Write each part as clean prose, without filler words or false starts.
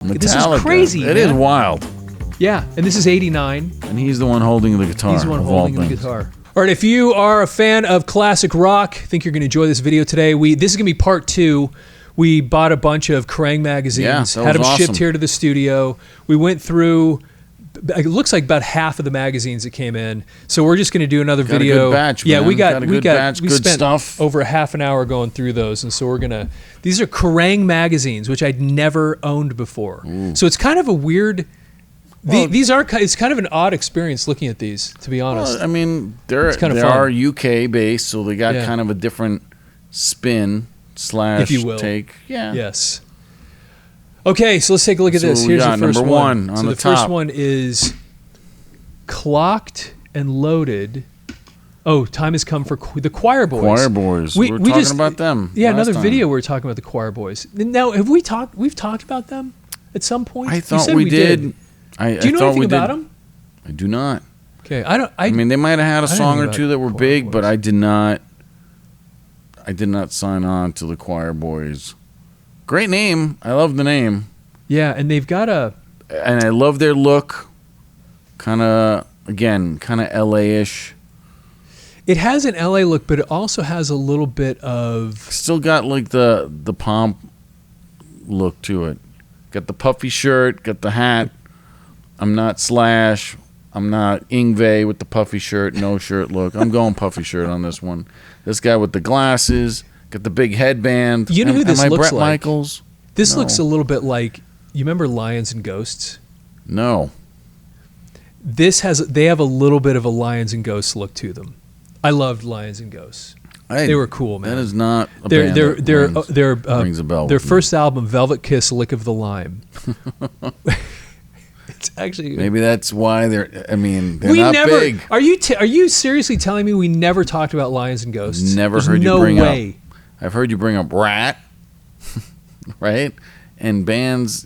Metallica. This is crazy. It is wild. Yeah, and this is 89. And he's the one holding the guitar. He's the one holding the guitar. All right, if you are a fan of classic rock, I think you're going to enjoy this video today. This is going to be part 2. We bought a bunch of Kerrang magazines, had them shipped here to the studio. We went through, it looks like about half of the magazines that came in. So we're just going to do another video. A good batch, yeah, man. we spent stuff over a half an hour going through those, and so we're gonna. These are Kerrang magazines, which I'd never owned before. Ooh. So it's kind of a weird. It's kind of an odd experience looking at these, to be honest. Well, I mean, they are UK based, so they got kind of a different spin / if you will. Take. Yeah. Yes. Okay, so let's take a look at this. Here's the first number one on the top. First one is Clocked and Loaded. Oh, time has come for the Choirboys. Choirboys. We were talking about them. Yeah, another video we were talking about the Choirboys. Now, have we talked? We've talked about them at some point. I thought we did. Do you know anything about them? I do not. Okay, I mean, they might have had a song or two that were big, but I did not. I did not sign on to the Choirboys. Great name. I love the name. Yeah, and they've got and I love their look. Kind of LA-ish. It has an LA look, but it also has a little bit of... Still got like the pomp look to it. Got the puffy shirt, got the hat. I'm not Slash. I'm not Yngwie with the puffy shirt, no shirt look. I'm going puffy shirt on this one. This guy with the glasses, got the big headband. You know who this looks Bret like? Michaels? This looks a little bit like... You remember Lions and Ghosts? No. They have a little bit of a Lions and Ghosts look to them. I loved Lions and Ghosts. They were cool, man. That is not a band that rings a bell. Their first album, Velvet Kiss, Lick of the Lime. It's actually maybe that's why they're. I mean, they're not big. Are you seriously telling me we never talked about Lions and Ghosts? Never heard you bring up. I've heard you bring up Rat, right? And bands.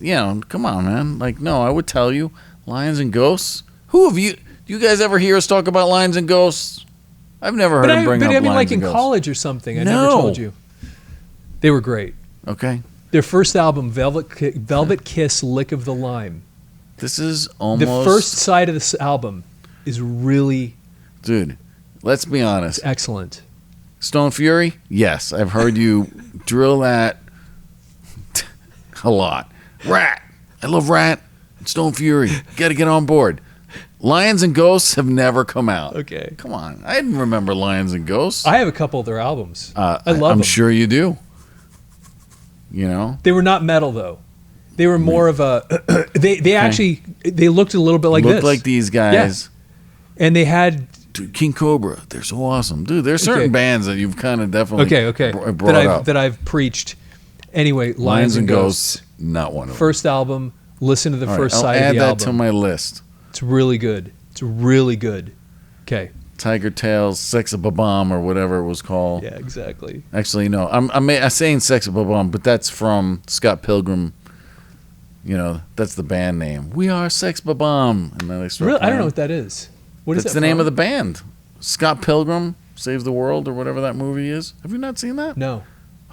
Come on, man. Like, no, I would tell you, Lions and Ghosts. Who have you? Do you guys ever hear us talk about Lions and Ghosts? I've never heard him bring up Lions and Ghosts. But I mean, like in college or something. I never told you. They were great. Okay. Their first album, Velvet Kiss, Lick of the Lime. This is almost... The first side of this album is really... Dude, let's be honest. It's excellent. Stone Fury? Yes, I've heard you drill that a lot. Rat. I love Rat. Stone Fury. Got to get on board. Lions and Ghosts have never come out. Okay. Come on. I didn't remember Lions and Ghosts. I have a couple of their albums. I love them. I'm sure you do. They were not metal, though. They were more of a... They actually... They looked a little bit like this. Looked like these guys. Yeah. And they had... Dude, King Cobra. They're so awesome. Dude, there's certain bands that you've kind of definitely brought up. That I've preached. Anyway, Lions and Ghosts. Not one of them. First album. Listen to the first side of the album. I'll add that to my list. It's really good. It's really good. Okay. Tiger Tails, Sex of a Bomb, or whatever it was called. Yeah, exactly. Actually, no. I'm saying Sex of a Bomb, but that's from Scott Pilgrim. That's the band name. We are Sex Bomb. And then they start really? I don't know what that is. What is that? That's the name of the band. Scott Pilgrim Saves the World, or whatever that movie is. Have you not seen that? No.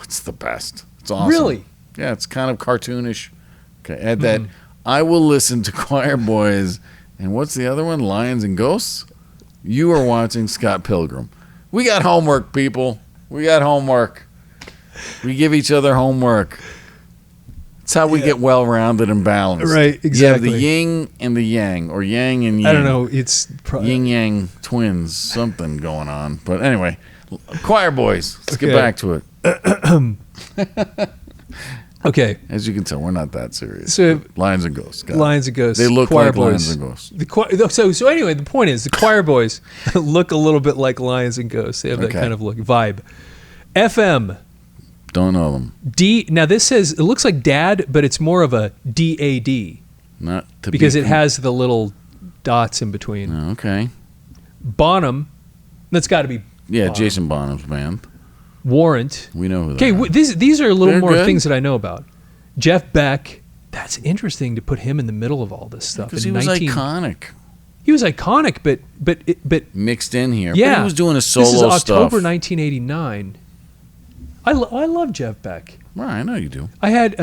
It's the best. It's awesome. Really? Yeah, it's kind of cartoonish. Okay, add that. I will listen to Choirboys. And what's the other one? Lions and Ghosts? You are watching Scott Pilgrim. We got homework, people. We got homework. We give each other homework. It's how we get well-rounded and balanced. Right, exactly. You have the yin and the yang, or yang and yin. I don't know. It's yin-yang twins, something going on. But anyway, Choirboys. Let's get back to it. Okay. As you can tell, we're not that serious. So, Lions and Ghosts. Lions and Ghosts. They look like Lions and Ghosts. So anyway, the point is, the Choirboys look a little bit like Lions and Ghosts. They have that kind of look, vibe. FM. Don't know them. Now this says, it looks like Dad, but it's more of a DAD. Not to because it has the little dots in between. Okay. Bonham. That's got to be Bonham. Jason Bonham's band. Warrant. We know who they are. Okay, these are a little more things that I know about. Jeff Beck. That's interesting to put him in the middle of all this stuff. Because he was iconic. He was iconic, but mixed in here. Yeah, but he was doing a solo stuff. This is October stuff. 1989. I love Jeff Beck. Right, I know you do. I had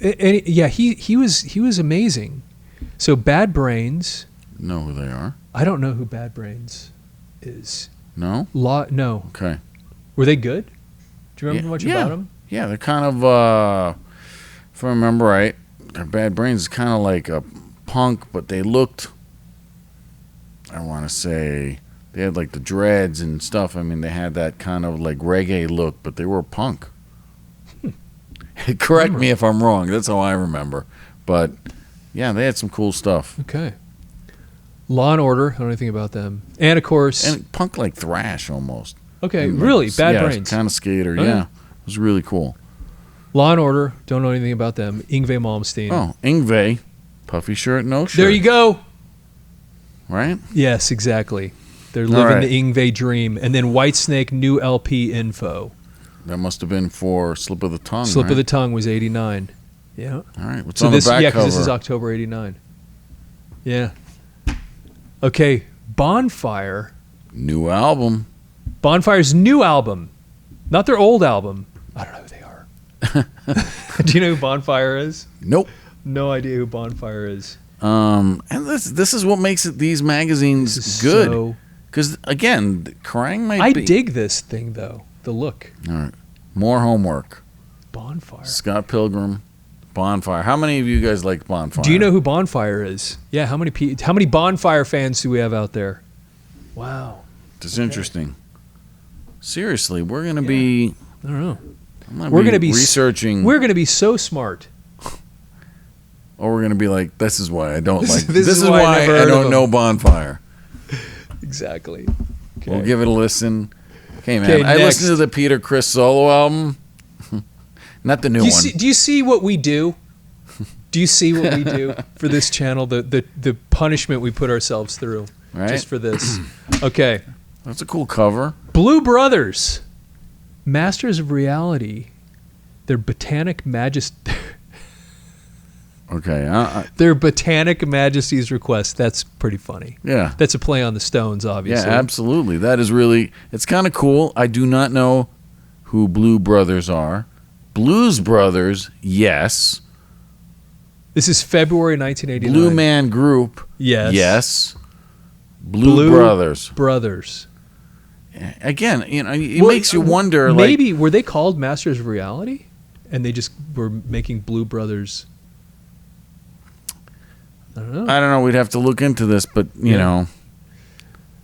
yeah, he was amazing. So Bad Brains. Know who they are? I don't know who Bad Brains is. No? No. Okay. Were they good? Do you remember much about them? Yeah, they're kind of, if I remember right, their Bad Brains is kind of like a punk, but they looked, I want to say, they had like the dreads and stuff. I mean, they had that kind of like reggae look, but they were punk. Correct me if I'm wrong. That's how I remember. But, yeah, they had some cool stuff. Okay. Law and Order. I don't know anything about them. And, of course... And punk like thrash almost. Okay, really? Bad Brains. Kind of skater, yeah. It was really cool. Law and Order. Don't know anything about them. Yngwie Malmsteen. Oh, Yngwie. Puffy shirt, no shirt. There you go. Right? Yes, exactly. They're living the Yngwie dream. And then Whitesnake new LP info. That must have been for Slip of the Tongue, Slip of the Tongue was 89. Yeah. All right. What's on the back cover? Yeah, because this is October 89. Yeah. Okay, Bonfire. New album. Bonfire's new album. Not their old album. I don't know who they are. Do you know who Bonfire is? Nope. No idea who Bonfire is. And this is what makes these magazines good. Because, again, Kerrang might be... I dig this thing, though. The look. All right. More homework. Bonfire. Scott Pilgrim. Bonfire. How many of you guys like Bonfire? Do you know who Bonfire is? Yeah, how many Bonfire fans do we have out there? Wow. It's interesting. Seriously, we're going to be... I don't know. We're going to be researching... We're going to be so smart. Or we're going to be like, this is why I don't like... This is why I don't know Bonfire. Exactly. Okay. We'll give it a listen. Okay, man. I listened to the Peter Criss solo album. Not the new one. Do you see what we do? Do you see what we do for this channel? The punishment we put ourselves through just for this. Okay. That's a cool cover. Blue Brothers, Masters of Reality. Their Botanic Majesty. Okay. Their Botanic Majesty's Request. That's pretty funny. Yeah. That's a play on the Stones, obviously. Yeah, absolutely. That is really... It's kind of cool. I do not know who Blue Brothers are. Blues Brothers, yes. This is February 1989. Blue Man Group, yes. Yes. Blue Brothers. Again, it makes you wonder. Maybe were they called Masters of Reality, and they just were making Blue Brothers? I don't know. We'd have to look into this, but you know.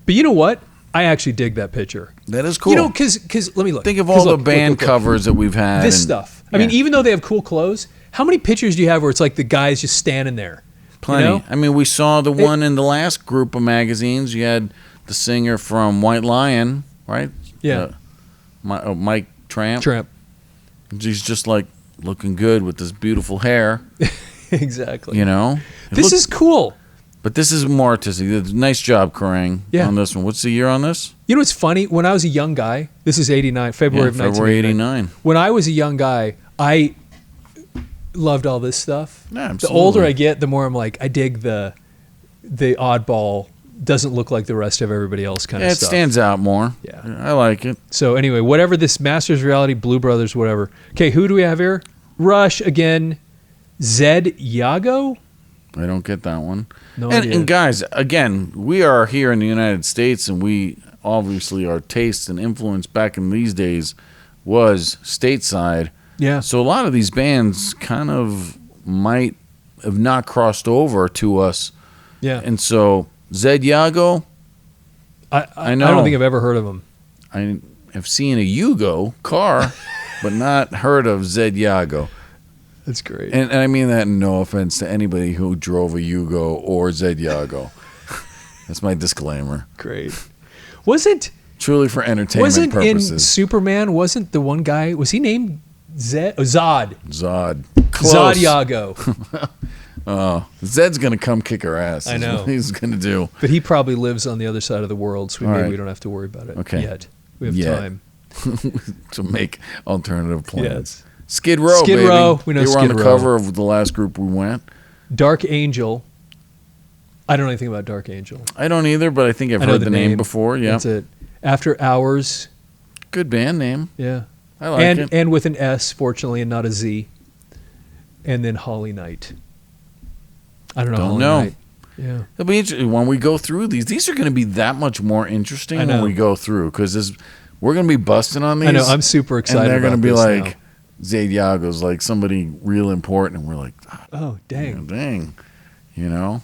But you know what? I actually dig that picture. That is cool. You know, because let me look. Think of all the band covers that we've had. This stuff. I mean, even though they have cool clothes, how many pictures do you have where it's like the guy's just standing there? Plenty. You know? I mean, we saw the one in the last group of magazines. You had the singer from White Lion, right? Yeah. Mike Tramp. He's just like looking good with this beautiful hair. Exactly. You know? This is cool. But this is more artistic. Nice job, Kerrang, on this one. What's the year on this? You know what's funny? When I was a young guy, this is 89, February of 1989. When I was a young guy, I loved all this stuff. Yeah, absolutely. The older I get, the more I'm like, I dig the oddball, doesn't look like the rest of everybody else kind of stuff. It stands out more. Yeah. I like it. So anyway, whatever this Masters Reality, Blue Brothers, whatever. Okay, who do we have here? Rush again. Zed Jago? I don't get that one. No idea. And guys, again, we are here in the United States, and we obviously our taste and influence back in these days was stateside. Yeah. So a lot of these bands kind of might have not crossed over to us. Yeah. And so Zed Jago, I know. I don't think I've ever heard of him. I have seen a Yugo car, but not heard of Zed Jago. That's great. And I mean that in no offense to anybody who drove a Yugo or Zed Jago. That's my disclaimer. Great. Wasn't truly for entertainment purposes. In Superman, wasn't the one guy, was he named Zod? Close. Zod Jago. Zed's going to come kick our ass. I know. What he's going to do. But he probably lives on the other side of the world, so maybe we don't have to worry about it yet. We have time. To make alternative plans. Yes. Skid Row, Skid baby. Row. We know they were Skid on the Row. cover of the last group we went. Dark Angel. I don't know anything about Dark Angel. I don't either, but I think I've heard the name before. Yeah, that's it. After Hours. Good band name. Yeah, I like it. And with an S, fortunately, and not a Z. and then Holly Knight. I don't know. Don't Holly know. Knight. Yeah. It'll be interesting when we go through these. These are going to be that much more interesting when we go through because we're going to be busting on these. I know. I'm super excited. And they're going to be like, Jago's like somebody real important, and we're like, oh dang, dang, you know.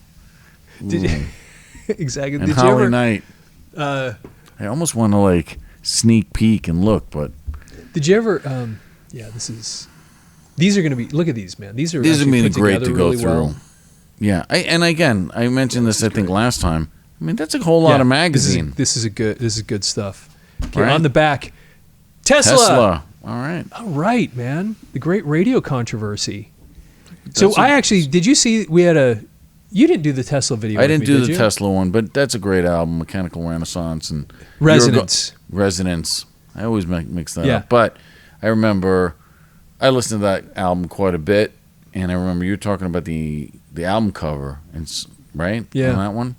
Exactly. And Holly Knight. I almost want to like sneak peek and look, but did you ever? Yeah, these are going to be. Look at these, man. These are going to be great to go really through. Well. Yeah, I mentioned this I think last time. I mean, that's a whole lot of magazine. This is good stuff. Okay, right. on the back, Tesla. All right, man. The great radio controversy. Did you see we had you didn't do the Tesla video. I didn't do the Tesla one, but that's a great album, Mechanical Renaissance and Resonance. I always mix that up. But I remember I listened to that album quite a bit, and I remember you talking about the album cover, right? Yeah. On that one?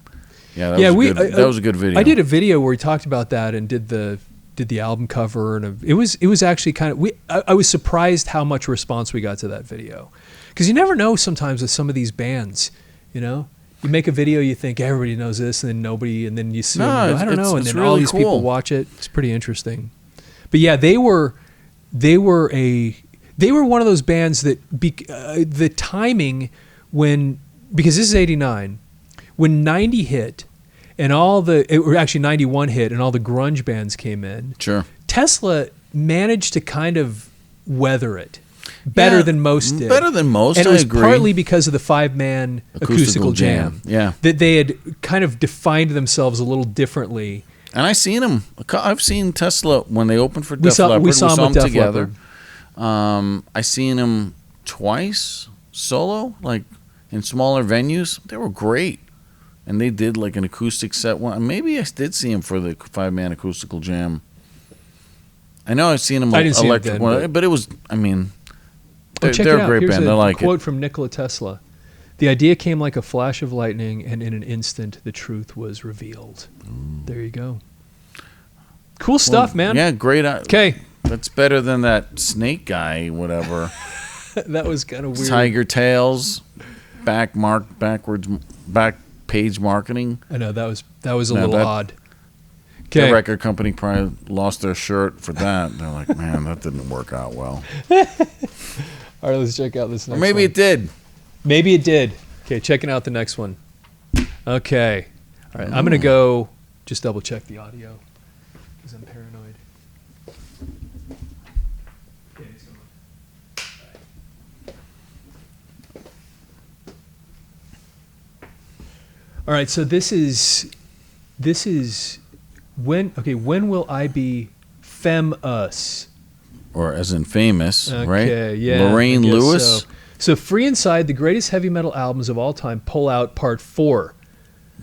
Yeah, that was a good video. I did a video where we talked about that and did the album cover, and it was actually kind of I was surprised how much response we got to that video, because you never know sometimes with some of these bands, you know, you make a video, you think everybody knows this, and then nobody, and then you see I don't know, and then really all these people watch it. It's pretty interesting. But yeah, they were one of those bands that the timing because this is 89. When 90 hit and actually 91 hit and all the grunge bands came in, sure, Tesla managed to kind of weather it better than most did. Better than most, and it was I agree. partly because of the 5-man acoustical jam. Yeah. That they had kind of defined themselves a little differently. And I've seen Tesla when they opened for Def Leppard. We saw them together. I seen them twice solo, like in smaller venues. They were great. And they did like an acoustic set one. Maybe I did see him for the 5-man acoustical jam. I know I've seen him electric one, but it was. I mean, they're a great band. I like it. Quote from Nikola Tesla: "The idea came like a flash of lightning, and in an instant, the truth was revealed." There you go. Cool stuff, man. Yeah, great. Okay, that's better than that Snake guy, whatever. That was kind of weird. Tiger Tails, back page marketing. I know that was a little odd. The record company probably lost their shirt for that. They're like, man, that didn't work out well. All right, let's check out this next one. Or maybe it did. Maybe it did. Okay, checking out the next one. Okay. All right, I'm going to go just double check the audio because I'm paranoid. Okay, it's going. All right, so this is when will I be Femme us? Or as in famous, right? Yeah. Lorraine Lewis. So Free Inside, the greatest heavy metal albums of all time, Pull Out Part 4.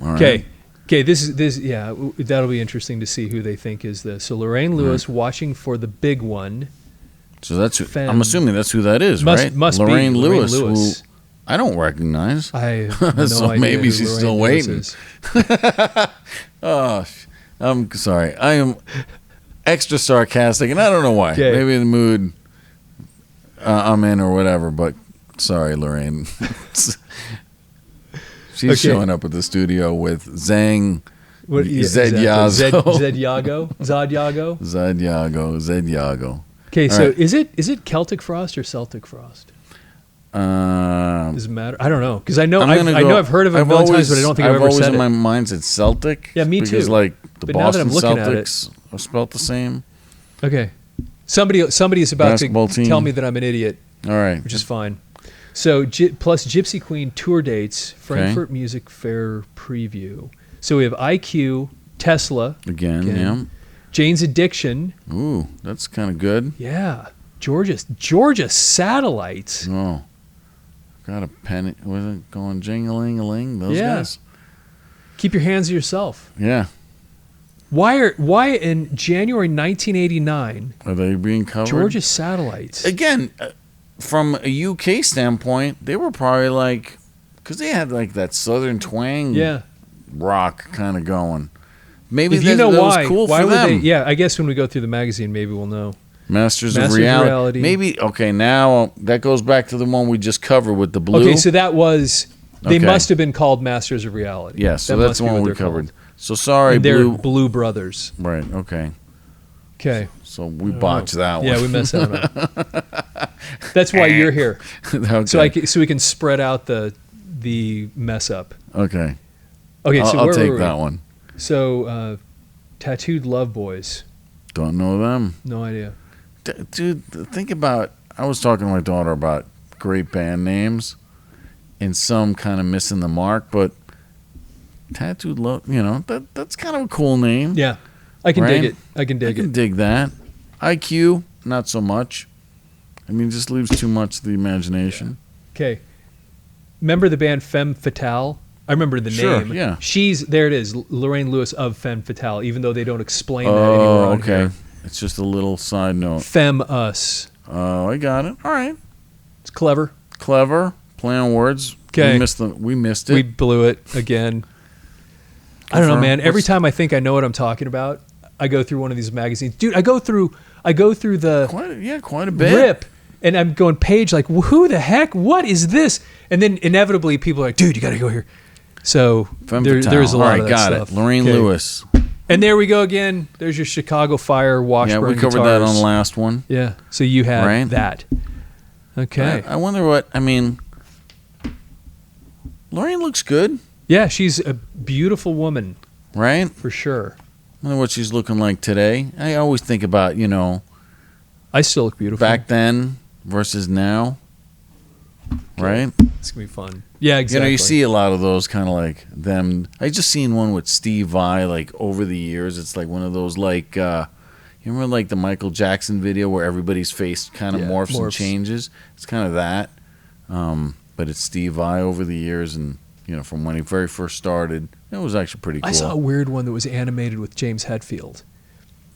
Okay. This that'll be interesting to see who they think is this. So Lorraine Lewis watching for the big one. So that's I'm assuming that's who that is, right? Must Lorraine be Lewis. Lewis. Who I don't recognize. I have no so idea maybe who she's Lorraine still Lewis waiting. Oh, I'm sorry. I am extra sarcastic, and I don't know why. Okay. Maybe the mood I'm in or whatever, but sorry, Lorraine. She's showing up at the studio with Zed Jago. Okay, so right. Is it Celtic Frost or Celtic Frost? Does it matter? I don't know, because I know I've heard of it many times, but I don't think I've ever said it. In my mind it's Celtic. Yeah, me too. Because like the but Boston now that I'm looking Celtics are spelled the same. Okay, somebody is about Basketball to team. tell me that I'm an idiot. All right, which is fine. So plus Gypsy Queen tour dates, Frankfurt Music Fair preview. So we have IQ, Tesla again. Yeah. Jane's Addiction. Ooh, that's kind of good. Yeah, Georgia Satellites. Oh. Got a penny. Was it going jing-a-ling-a-ling? Those guys. Keep your hands to yourself. Yeah. Why in January 1989 are they being covered? Georgia Satellites. Again, from a UK standpoint, they were probably like, because they had like that southern twang, rock kind of going. Maybe if you know that why, was cool why for would them. I guess when we go through the magazine, maybe we'll know. Masters of Reality. Maybe, okay, now that goes back to the one we just covered with the blue. Okay, so that was, they must have been called Masters of Reality. Yeah, so that's the one we covered. Called. So sorry, and they're Blue Brothers. Right, okay. Okay. So we botched that one. Yeah, we messed that one up. That's why you're here. Okay. So we can spread out the mess up. Okay. Okay, so I'll take that one. So, Tattooed Love Boys. Don't know them. No idea. Dude, think about, I was talking to my daughter about great band names and some kind of missing the mark, but Tattooed Love, that's kind of a cool name. Yeah. I can dig it. I can dig that. IQ, not so much. I mean, it just leaves too much to the imagination. Yeah. Okay. Remember the band Femme Fatale? I remember the name. Yeah. There it is, Lorraine Lewis of Femme Fatale, even though they don't explain that anymore on here. It's just a little side note. Femme Us. Oh, I got it. All right. It's clever. Clever. Play on words. Okay. We missed it. We blew it again. I don't know, man. Every time I think I know what I'm talking about, I go through one of these magazines. Dude, I go through the quite a bit. Rip, and I'm going page like, who the heck? What is this? And then inevitably people are like, dude, you got to go here. So there's a lot of that stuff. Lorraine Lewis. And there we go again. There's your Chicago Fire Washburn we covered guitars. that on the last one. Yeah. So you had that. Okay. I wonder what, Lorraine looks good. Yeah, she's a beautiful woman. Right? For sure. I wonder what she's looking like today. I always think about, I still look beautiful. Back then versus now. Right? It's going to be fun. Yeah, exactly. You see a lot of those kind of like them. I just seen one with Steve Vai like over the years. It's like one of those like, you remember like the Michael Jackson video where everybody's face kind of morphs and changes? It's kind of that. But it's Steve Vai over the years and, from when he very first started. It was actually pretty cool. I saw a weird one that was animated with James Hetfield.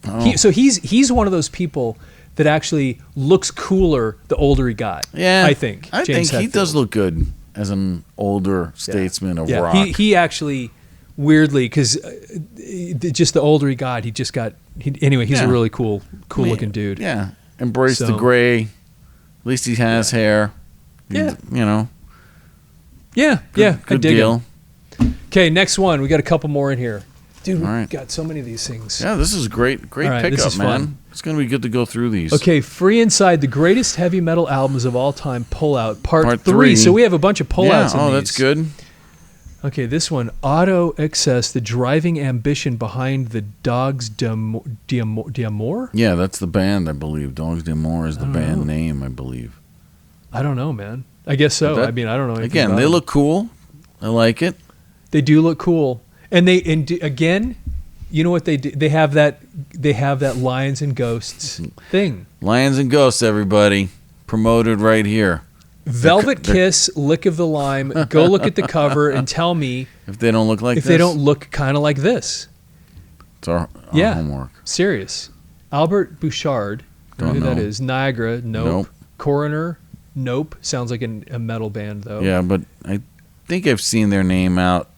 Oh. So he's one of those people that actually looks cooler the older he got. Yeah, I think he does look good as an older statesman of rock. He actually weirdly, because just the older he got, he's a really cool looking dude. Yeah, embrace the gray. At least he has hair. Yeah, good deal. Okay, next one. We got a couple more in here. Dude, we've got so many of these things. Yeah, this is great pickup, man. Fun. It's going to be good to go through these. Okay, Free Inside, the greatest heavy metal albums of all time, Pullout, part 3. So we have a bunch of pullouts in these. That's good. Okay, this one, Auto Excess, the driving ambition behind the Dogs d'Amour? Yeah, that's the band, I believe. Dogs d'Amour is the band name, I believe. I don't know, man. I guess so. I don't know. Again, they look cool. I like it. They do look cool. And again, you know what they do? They have that Lions and Ghosts thing. Lions and Ghosts, everybody. Promoted right here. Velvet Kiss, Lick of the Lime. Go look at the cover and tell me if they don't look like this. If they don't look kind of like this. It's our homework. Serious. Albert Bouchard. Don't know who that is. Niagara. Nope. Coroner. Nope. Sounds like a metal band though. Yeah, but I think I've seen their name out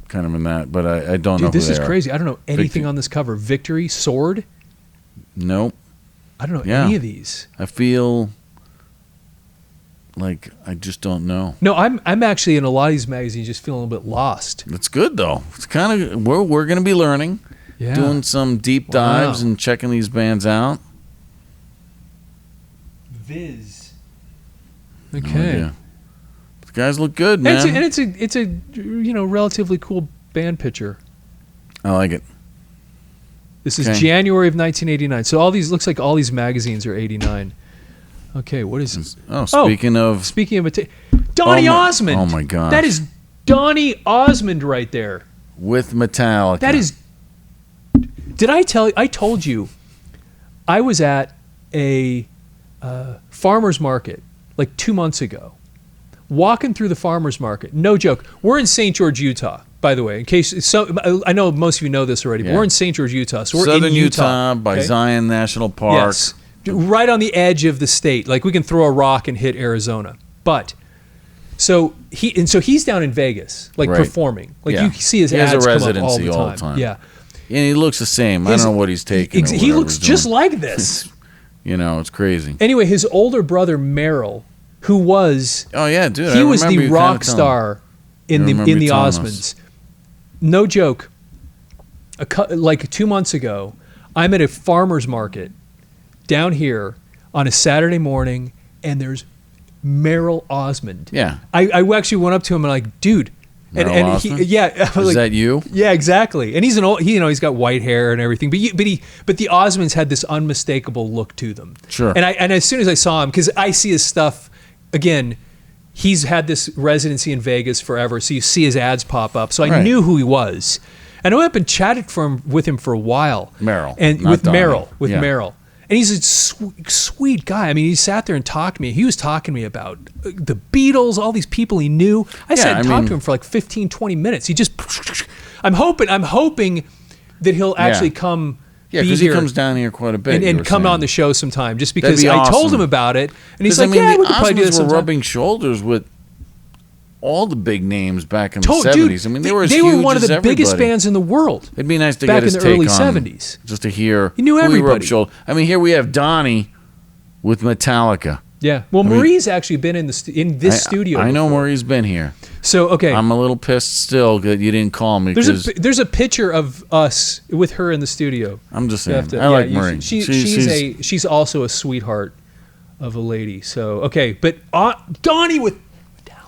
kind of in that, but I don't know who they are. This is crazy. I don't know anything on this cover. Victory, Sword? Nope. I don't know any of these. I feel like I just don't know. No, I'm actually in a lot of these magazines just feeling a little bit lost. It's good though. It's kind of we're going to be learning, doing some deep dives and checking these bands out. Viz. Okay. No, the guys look good, man. And it's a relatively cool band picture. I like it. This is January of 1989. So looks like all these magazines are 89. Okay, what is this? Speaking of Donny Osmond. Oh my God. That is Donny Osmond right there. With Metallica. That is. Did I tell you? I told you. I was at a farmer's market like 2 months ago. Walking through the farmer's market. No joke. We're in St. George, Utah, by the way. In case I know most of you know this already, but we're in St. George, Utah. So we're Southern in Utah by Zion National Park. Yes. Right on the edge of the state. Like we can throw a rock and hit Arizona. But so he's down in Vegas, like performing. Like you see his ads come up all the time. Yeah. And he looks the same. I don't know what he's taking. He looks just like this. You know, it's crazy. Anyway, his older brother Merrill, who was oh yeah, dude, he was the rock star in the Osmonds. No joke. Like 2 months ago, I'm at a farmer's market down here on a Saturday morning, and there's Merrill Osmond. Yeah, I actually went up to him and like, dude. And he, yeah, is that you? Yeah, exactly. And he's an old, he's got white hair and everything. But the Osmonds had this unmistakable look to them. Sure. And as soon as I saw him, because I see his stuff again, he's had this residency in Vegas forever, so you see his ads pop up. So I knew who he was, and I went up and chatted with him for a while. Merrill, and with Merrill. And he's a sweet guy. I mean, he sat there and talked to me. He was talking to me about the Beatles, all these people he knew. I sat and talked to him for like 15, 20 minutes. He just, I'm hoping that he'll actually come. Yeah, because he comes down here quite a bit. And come on the show sometime, just because I told him about it. And he's like, yeah, we could probably do this sometime. Were rubbing shoulders with all the big names back in the 70s. I mean, they were as huge were one of the everybody. biggest bands in the world. It'd be nice to get his take on back in the early 70s. Just to hear he knew everybody. I mean, here we have Donny with Metallica. Yeah. Well, Marie's actually been in this studio. I know Marie's been here. So, okay. I'm a little pissed still that you didn't call me. There's a picture of us with her in the studio. I'm just saying. I like Marie. She's also a sweetheart of a lady. So, okay. But Donny with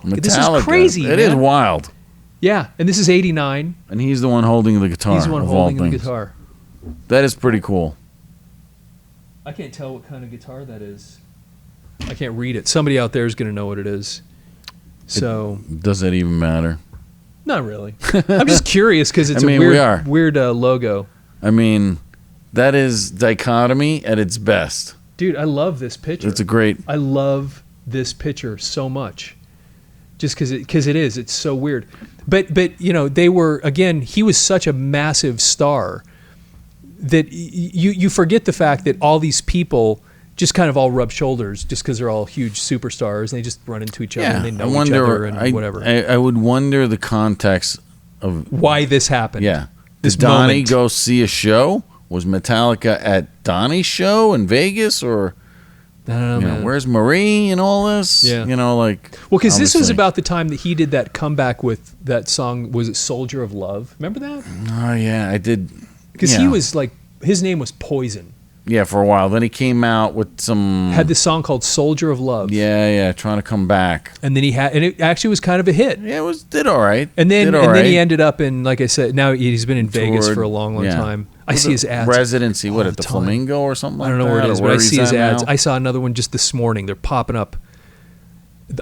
Metallica. This is crazy. It is wild. Yeah. And this is 89. And he's the one holding the guitar. He's the one holding the guitar. That is pretty cool. I can't tell what kind of guitar that is. I can't read it. Somebody out there is going to know what it is. So does that even matter? Not really. I'm just curious because it's a weird logo. I mean, that is dichotomy at its best. Dude, I love this picture. I love this picture so much. Just because it's so weird. But they were, again, he was such a massive star that you forget the fact that all these people just kind of all rub shoulders just because they're all huge superstars and they just run into each other and they know each other and whatever. I would wonder the context of why this happened. Yeah. Did Donny go see a show? Was Metallica at Donny's show in Vegas, or I don't know, where's Marie and all this? Yeah. Because this was about the time that he did that comeback with that song. Was it Soldier of Love? Remember that? Oh yeah, I did. Because he was like, his name was Poison. Yeah, for a while. Then he came out with had this song called Soldier of Love. Yeah, trying to come back. And then and it actually was kind of a hit. Yeah, did all right. And then he ended up in, like I said, now he's been in Vegas for a long time. I see his ads. Residency, at the Flamingo or something like that? I don't know where it is, but I see his ads. I saw another one just this morning. They're popping up.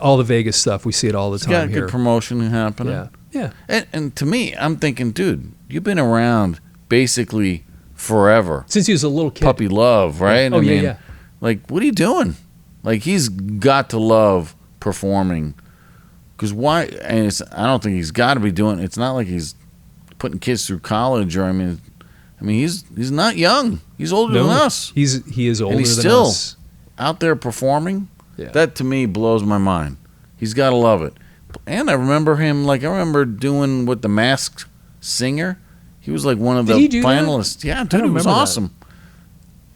All the Vegas stuff, we see it all the time here. Good promotion happening. Yeah. And to me, I'm thinking, dude, you've been around basically forever. Since he was a little kid. Puppy love, right? Oh, yeah. Like, what are you doing? Like, he's got to love performing. Because why? And I don't think he's got to be doing. It's not like he's putting kids through college, or I mean, he's not young. He's older than us. He is older than us. And he's still out there performing. Yeah. That to me blows my mind. He's got to love it. And I remember him. Like, I remember doing with the Masked Singer. He was like one of the finalists. Yeah, dude, it was awesome.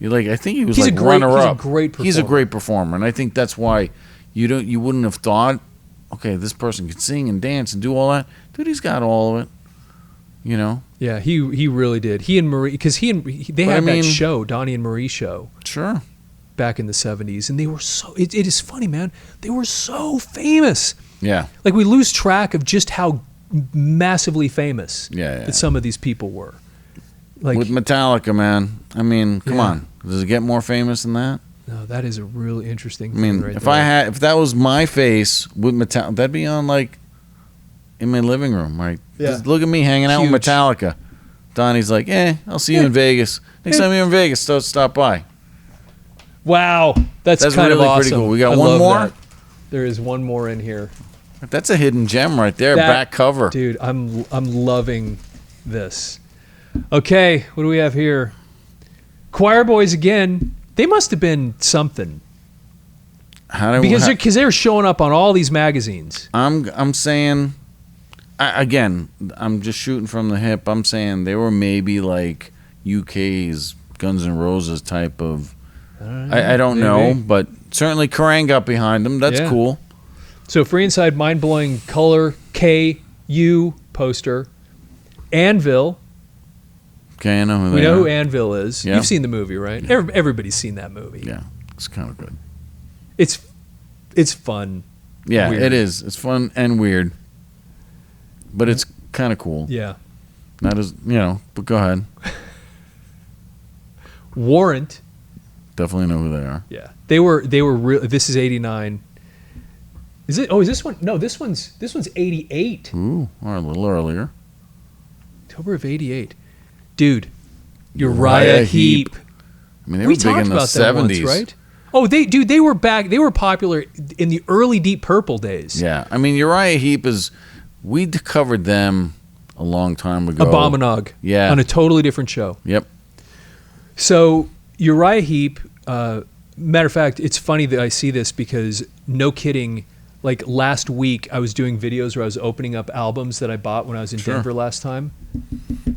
I think he was runner-up. He's a great performer. And I think that's why you wouldn't have thought, okay, this person could sing and dance and do all that. Dude, he's got all of it. Yeah, he really did. He and Marie, because they had that show, Donny and Marie show. Sure. Back in the 70s, and they were so. It is funny, man. They were so famous. Yeah. Like, we lose track of just how massively famous that some of these people were. Like, with Metallica, man. I mean, come on. Does it get more famous than that? No, that is a really interesting thing right if that was my face with Metallica, that'd be on like in my living room, right? Yeah. Just look at me hanging out with Metallica. Donnie's like, I'll see you in Vegas. Next time you're in Vegas, stop by. Wow. That's kind really of awesome. Pretty cool. We got one more? That. There is one more in here. That's a hidden gem right there, back cover. Dude, I'm loving this. Okay, what do we have here? Choirboys again. They must have been something. Because they're showing up on all these magazines. I'm saying, again, I'm just shooting from the hip. I'm saying they were maybe like UK's Guns N' Roses type of I don't know, but certainly Kerrang got behind them. That's cool. So Free Inside, mind-blowing color KU poster. Anvil. Okay, I know who they are. We know who Anvil is. Yeah. You've seen the movie, right? Everybody's seen that movie. Yeah, it's kind of good. It's fun. Yeah, weird. it is. It's fun and weird, but it's kind of cool. Yeah. Not as, but go ahead. Warrant. Definitely know who they are. Yeah. They were real. This is 89. Is it? Oh, is this one? No, this one's 88. Ooh, or a little earlier. October of 88. Dude, Uriah Heep. I mean, they were big in the 70s, once, right? Oh, they were back. They were popular in the early Deep Purple days. Yeah. I mean, Uriah Heep we covered them a long time ago. Abominog. Yeah. On a totally different show. Yep. So Uriah Heep, matter of fact, it's funny that I see this because, no kidding, like last week I was doing videos where I was opening up albums that I bought when I was in Denver last time.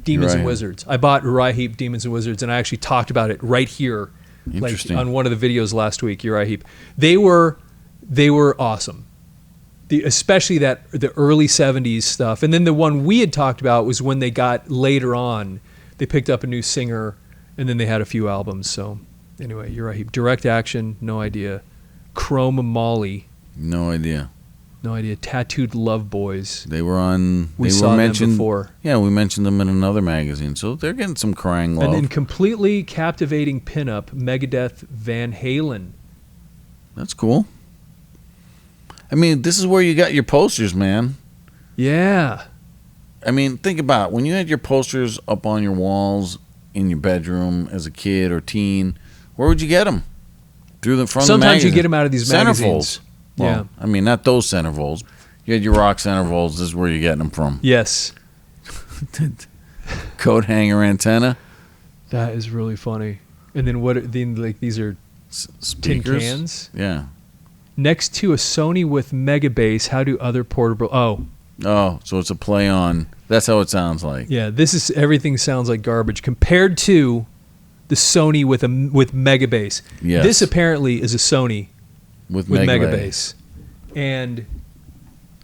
Demons and Wizards. I bought Uriah Heep, Demons and Wizards, and I actually talked about it right here, like on one of the videos last week. Uriah Heep. They were awesome. Especially the early 70s stuff. And then the one we had talked about was when they got later on, they picked up a new singer, and then they had a few albums. So anyway, Uriah Heep. Direct Action, no idea. Chrome Molly. No idea. No idea. Tattooed Love Boys. They were on. We they saw were them mentioned before. Yeah, we mentioned them in another magazine, so they're getting some Kerrang love. And then completely captivating pinup, Megadeth, Van Halen. That's cool. I mean, this is where you got your posters, man. Yeah. I mean, think about it. When you had your posters up on your walls in your bedroom as a kid or teen, where would you get them? From the magazine. Sometimes you get them out of these magazines. Centerfolds. Well, I mean, not those centerfolds. You had your rock centerfolds. This is where you're getting them from. Yes. Coat hanger antenna. That is really funny. And then these are tin cans? Yeah. Next to a Sony with Mega Bass, how do other portable... Oh, so it's a play on... That's how it sounds like. Yeah, everything sounds like garbage compared to the Sony with Mega Bass. Yes. This apparently is a Sony with Mega Bass. And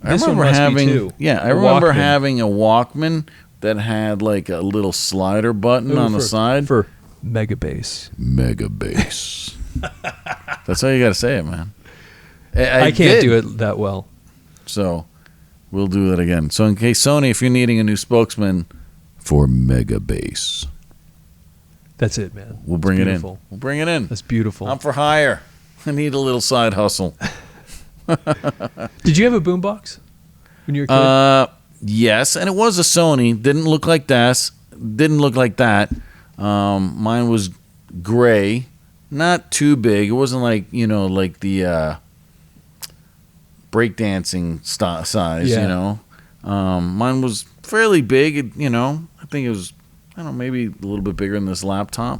this one must be too. Yeah, I remember having a Walkman that had like a little slider button on the side. For Mega Bass. Mega Bass. That's how you got to say it, man. I can't do it that well. So we'll do that again. So in case Sony, if you're needing a new spokesman for Mega Bass. That's it, man. We'll bring it in. We'll bring it in. That's beautiful. I'm for hire. I need a little side hustle. Did you have a boombox when you were a kid? Yes, and it was a Sony. Didn't look like that. Mine was gray, not too big. It wasn't like like the breakdancing size. Mine was fairly big. I think it was maybe a little bit bigger than this laptop.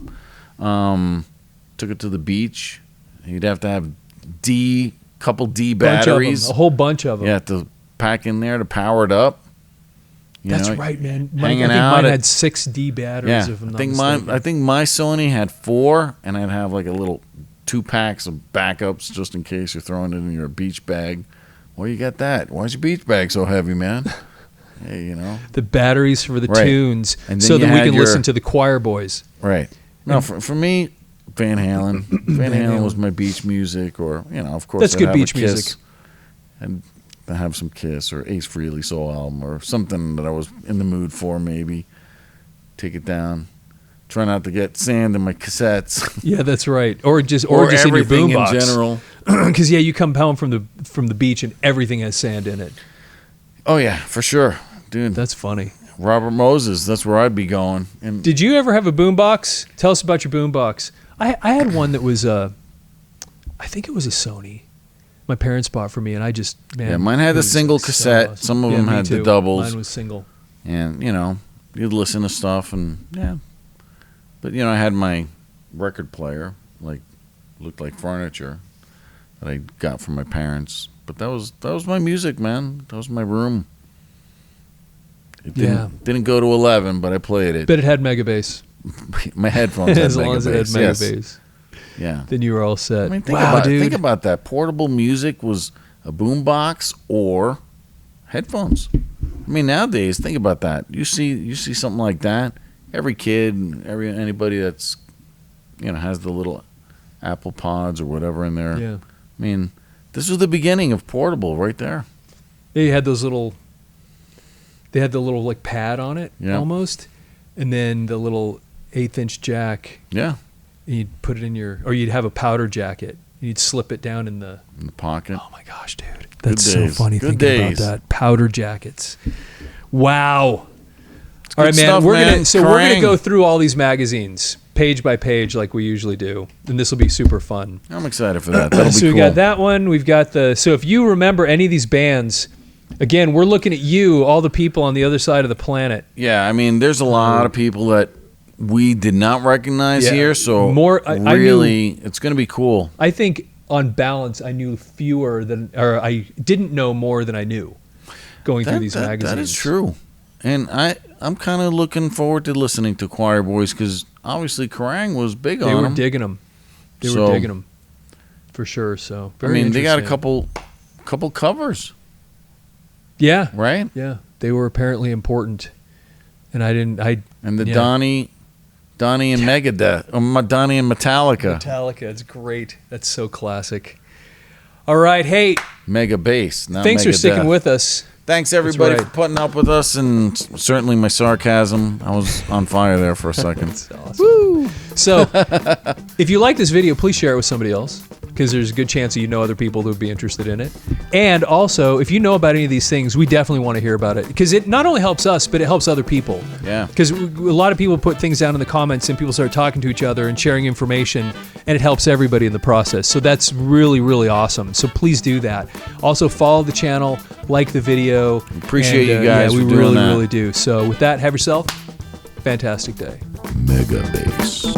Took it to the beach. You'd have to have couple D batteries. A whole bunch of them. You have to pack in there to power it up. That's right, man. I think mine had 6 D batteries. Yeah, if I'm not mistaken. I think my Sony had 4, and I'd have like a little 2 packs of backups just in case you're throwing it in your beach bag. Where you got that? Why's your beach bag so heavy, man? Hey, the batteries for the tunes, so that we can listen to the Choirboys. Right. No, for me, Van Halen. Van Halen was my beach music, or of course, that's good beach music. And have some Kiss or Ace Frehley soul album or something that I was in the mood for. Maybe take it down. Try not to get sand in my cassettes. Yeah, that's right. Or just in your boombox in general. Because you come home from the beach and everything has sand in it. Oh yeah, for sure, dude. That's funny. Robert Moses. That's where I'd be going. And did you ever have a boombox? Tell us about your boombox. I had one that was I think it was a Sony. My parents bought for me, and I just mine had the single cassette. So awesome. Some of them had the doubles. Mine was single. And you'd listen to stuff, and but I had my record player, looked like furniture that I got from my parents. But that was my music, man. That was my room. It didn't go to 11, but I played it. But it had Mega Bass. My headphones had as long as it had Mega Bass. then you were all set. I mean, think about that. Portable music was a boombox or headphones. I mean, nowadays, think about that. You see something like that. Every kid, anybody that's has the little Apple Pods or whatever in there. Yeah. I mean, this was the beginning of portable right there. Yeah, you had those little. They had the little like pad on it almost, and then the little 1/8" jack. Yeah. And you'd put it in or you'd have a powder jacket. And you'd slip it down in the pocket. Oh my gosh, dude, that's so funny thinking about that. Powder jackets. Wow. All right, man. We're gonna go through all these magazines page by page like we usually do, and this will be super fun. I'm excited for that. That'll be so we got that one. We've got so if you remember any of these bands, again, we're looking at you, all the people on the other side of the planet. Yeah, I mean, there's a lot of people that we did not recognize here, so it's going to be cool. I think on balance, I knew I didn't know more than I knew going through these magazines. That is true. And I'm kind of looking forward to listening to Choirboys because obviously Kerrang was big on them. They were digging them. They were digging them for sure. So they got a couple covers. Yeah. Right? Yeah. They were apparently important. And Donny and Megadeth, Donny and Metallica. Metallica, it's great. That's so classic. All right, hey. Mega bass. Thanks for sticking with us. Thanks everybody for putting up with us, and certainly my sarcasm. I was on fire there for a second. That's awesome. Woo! So, if you like this video, please share it with somebody else, because there's a good chance that other people who would be interested in it. And also, if you know about any of these things, we definitely want to hear about it, because it not only helps us, but it helps other people. Yeah. Because a lot of people put things down in the comments, and people start talking to each other and sharing information, and it helps everybody in the process. So that's really, really awesome. So please do that. Also, follow the channel, like the video. Appreciate you guys. Yeah, we really, really do. So with that, have yourself a fantastic day. Mega bass.